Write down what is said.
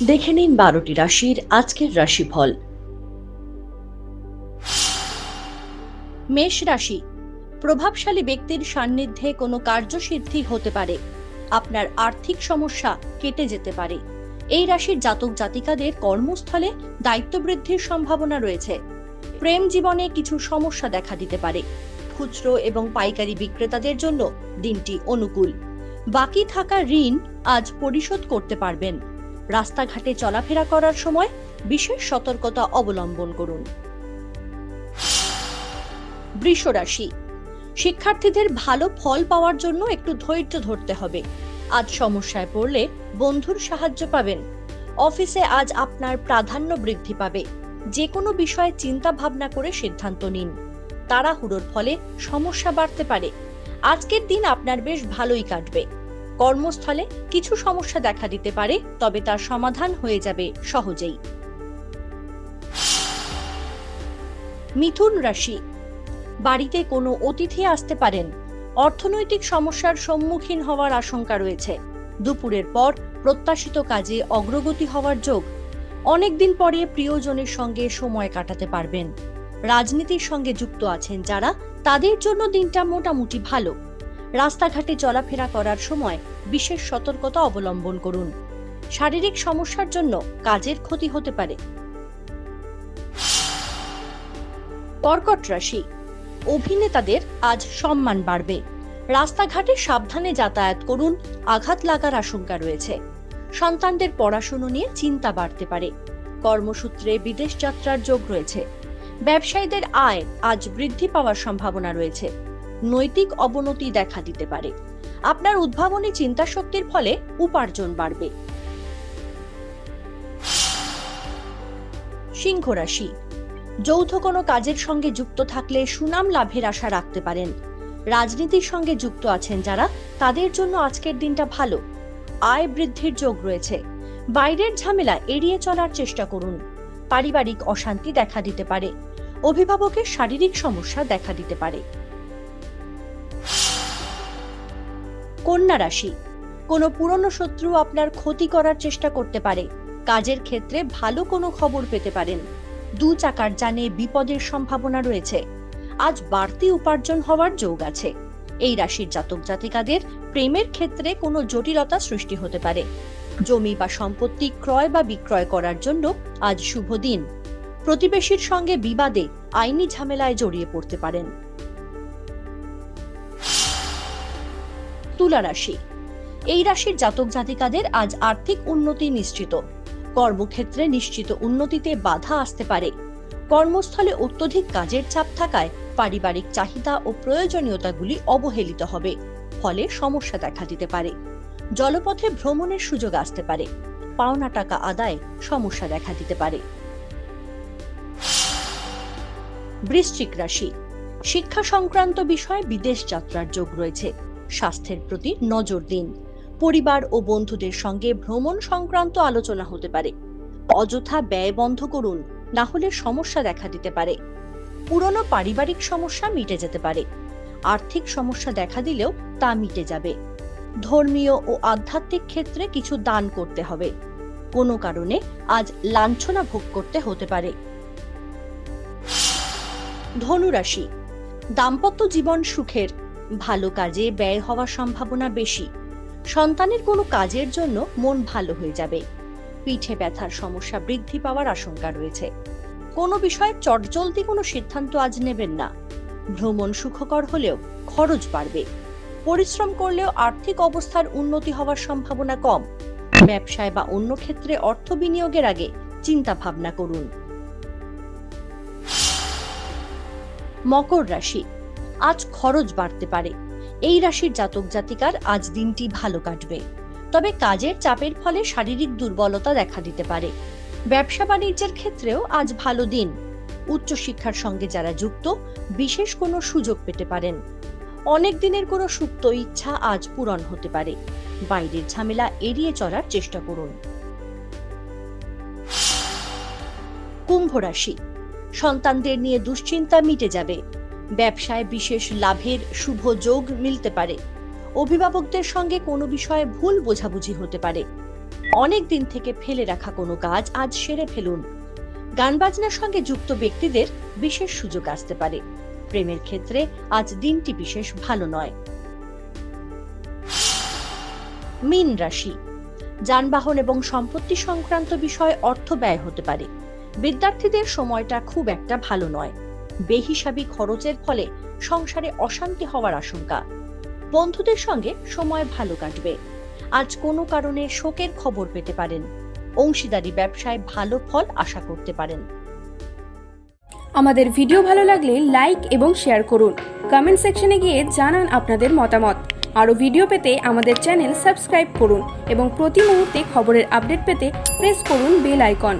দেখে নিন ১২টি রাশির আজকের রাশিফল। মেষ রাশি, প্রভাবশালী ব্যক্তির সান্নিধ্যে কোনো কার্যসিদ্ধি হতে পারে। আপনার আর্থিক সমস্যা কেটে যেতে পারে। এই রাশির জাতক জাতিকাদের কর্মস্থলে দায়িত্ব বৃদ্ধির সম্ভাবনা রয়েছে। প্রেম জীবনে কিছু সমস্যা দেখা দিতে পারে। খুচরো এবং পাইকারি বিক্রেতাদের জন্য দিনটি অনুকূল। বাকি থাকা ঋণ আজ পরিশোধ করতে পারবেন। রাস্তাঘাটে চলাফেরা করার সময় বিশেষ সতর্কতা অবলম্বন করুন। বৃষ রাশি, শিক্ষার্থীদের ভালো ফল পাওয়ার জন্য একটু ধৈর্য ধরতে হবে। আজ সমস্যায় পড়লে বন্ধুর সাহায্য পাবেন। অফিসে আজ আপনার প্রাধান্য বৃদ্ধি পাবে। যে কোনো বিষয়ে চিন্তা ভাবনা করে সিদ্ধান্ত নিন। তাড়াহুড়োর ফলে সমস্যা বাড়তে পারে। আজকের দিন আপনার বেশ ভালোই কাটবে। কর্মস্থলে কিছু সমস্যা দেখা দিতে পারে, তবে তার সমাধান হয়ে যাবে সহজেই। মিথুন রাশি, বাড়িতে কোনো অতিথি আসতে পারেন। অর্থনৈতিক সমস্যার সম্মুখীন হওয়ার আশঙ্কা রয়েছে। দুপুরের পর প্রত্যাশিত কাজে অগ্রগতি হওয়ার যোগ। অনেকদিন পরে প্রিয়জনের সঙ্গে সময় কাটাতে পারবেন। রাজনীতির সঙ্গে যুক্ত আছেন যারা, তাদের জন্য দিনটা মোটামুটি ভালো। রাস্তাঘাটে চলাফেরা করার সময় বিশেষ সতর্কতা অবলম্বন করুন। শারীরিক সমস্যার জন্য কাজের ক্ষতি হতে পারে। কর্কট রাশি, অভিনেতাদের আজ সম্মান বাড়বে। রাস্তাঘাটে সাবধানে যাতায়াত করুন। আঘাত লাগার আশঙ্কা রয়েছে। সন্তানদের পড়াশুনো নিয়ে চিন্তা বাড়তে পারে। কর্মসূত্রে বিদেশ যাত্রার যোগ রয়েছে। ব্যবসায়ীদের আয় আজ বৃদ্ধি পাওয়ার সম্ভাবনা রয়েছে। নৈতিক অবনতি দেখা দিতে পারে। আপনার উদ্ভাবনী চিন্তা শক্তির ফলে উপার্জন বাড়বে। সিংহ রাশি, যৌথ কোনো কাজের সঙ্গে যুক্ত থাকলে সুনাম লাভের আশা রাখতে পারেন। রাজনীতির সঙ্গে যুক্ত আছেন যারা, তাদের জন্য আজকের দিনটা ভালো। আয় বৃদ্ধির যোগ রয়েছে। বাইরের ঝামেলা এড়িয়ে চলার চেষ্টা করুন। পারিবারিক অশান্তি দেখা দিতে পারে। অভিভাবকের শারীরিক সমস্যা দেখা দিতে পারে। কন্যা রাশি, কোনো পুরনো শত্রু আপনার ক্ষতি করার চেষ্টা করতে পারে। কাজের ক্ষেত্রে ভালো কোনো খবর পেতে পারেন। দু চাকার যানে বিপদের সম্ভাবনা রয়েছে। আজ বাড়তি উপার্জন হওয়ার যোগ আছে। এই রাশির জাতক জাতিকাদের প্রেমের ক্ষেত্রে কোনো জটিলতা সৃষ্টি হতে পারে। জমি বা সম্পত্তি ক্রয় বা বিক্রয় করার জন্য আজ শুভ দিন। প্রতিবেশীর সঙ্গে বিবাদে আইনি ঝামেলায় জড়িয়ে পড়তে পারেন। তুলা রাশি, এই রাশির জাতক জাতিকাদের আজ আর্থিক উন্নতি নিশ্চিত। কর্মক্ষেত্রে নিশ্চিত উন্নতিতে বাধা আসতে পারে। কর্মস্থলে অত্যধিক কাজের চাপ থাকায় পারিবারিক চাহিদা ও প্রয়োজনীয়তাগুলি অবহেলিত হবে। ফলে সমস্যা দেখা দিতে পারে। জলপথে ভ্রমণের সুযোগ আসতে পারে। পাওনা টাকা আদায়ে সমস্যা দেখা দিতে পারে। বৃশ্চিক রাশি, শিক্ষা সংক্রান্ত বিষয়ে বিদেশ যাত্রার যোগ রয়েছে। স্বাস্থ্যের প্রতি নজর দিন। পরিবার ও বন্ধুদের সঙ্গে ভ্রমণ সংক্রান্ত আলোচনা হতে পারে। অযথা ব্যয় বন্ধ করুন, না হলে সমস্যা দেখা দিতে পারে। পুরনো পারিবারিক সমস্যা মিটে যেতে পারে। আর্থিক সমস্যা দেখা দিলেও তা মিটে যাবে। ধর্মীয় ও আধ্যাত্মিক ক্ষেত্রে কিছু দান করতে হবে। কোনো কারণে আজ লাঞ্ছনা ভোগ করতে হতে পারে। ধনু রাশি, দাম্পত্য জীবন সুখের। ভালো কাজে ব্যয় হওয়ার সম্ভাবনা বেশি। সন্তানের কোনো কাজের জন্য মন ভালো হয়ে যাবে। পিঠে ব্যথার সমস্যা বৃদ্ধি পাওয়ার আশঙ্কা রয়েছে। কোনো বিষয়ে চটজলদি কোনো সিদ্ধান্ত আজ নেবেন না। ভ্রমণ সুখকর হলেও খরচ বাড়বে। পরিশ্রম করলেও আর্থিক অবস্থার উন্নতি হওয়ার সম্ভাবনা কম। ব্যবসায় বা অন্য ক্ষেত্রে অর্থ বিনিয়োগের আগে চিন্তা ভাবনা করুন। মকর রাশি, আজ খরচ বাড়তে পারে। এই রাশির জাতক জাতিকার আজ দিনটি ভালো কাটবে। তবে কাজের চাপের ফলে শারীরিক দুর্বলতা দেখা দিতে পারে। ব্যবসা বাণিজ্যের ক্ষেত্রেও আজ ভালো দিন। উচ্চশিক্ষার সঙ্গে যারা যুক্ত, বিশেষ কোনো সুযোগ পেতে পারেন। অনেক দিনের কোনো সুপ্ত ইচ্ছা আজ পূরণ হতে পারে। বাইরের ঝামেলা এড়িয়ে চলার চেষ্টা করুন। কুম্ভ রাশি, সন্তানদের নিয়ে দুশ্চিন্তা মিটে যাবে। ব্যবসায় বিশেষ লাভের শুভ যোগ মিলতে পারে। অভিভাবকদের সঙ্গে কোনো বিষয়ে ভুল বোঝাবুঝি হতে পারে। অনেক দিন থেকে ফেলে রাখা কোনো কাজ আজ সেরে ফেলুন। গান বাজনার সঙ্গে যুক্ত ব্যক্তিদের বিশেষ সুযোগ আসতে পারে। প্রেমের ক্ষেত্রে আজ দিনটি বিশেষ ভালো নয়। মীন রাশি, যানবাহন এবং সম্পত্তি সংক্রান্ত বিষয়ে অর্থ ব্যয় হতে পারে। বিদ্যার্থীদের সময়টা খুব একটা ভালো নয়। বেহিসাবি খরচের ফলে সংসারে অশান্তি হওয়ার আশঙ্কা। বন্ধুদের সঙ্গে সময় ভালো কাটবে। আজ কোনো কারণে শোকের খবর পেতে পারেন। অংশীদারি ব্যবসায় ভালো ফল আশা করতে পারেন। আমাদের ভিডিও ভালো লাগলে লাইক এবং শেয়ার করুন। কমেন্ট সেকশনে গিয়ে জানান আপনাদের মতামত। আরও ভিডিও পেতে আমাদের চ্যানেল সাবস্ক্রাইব করুন এবং প্রতি মুহূর্তে খবরের আপডেট পেতে প্রেস করুন বেল আইকন।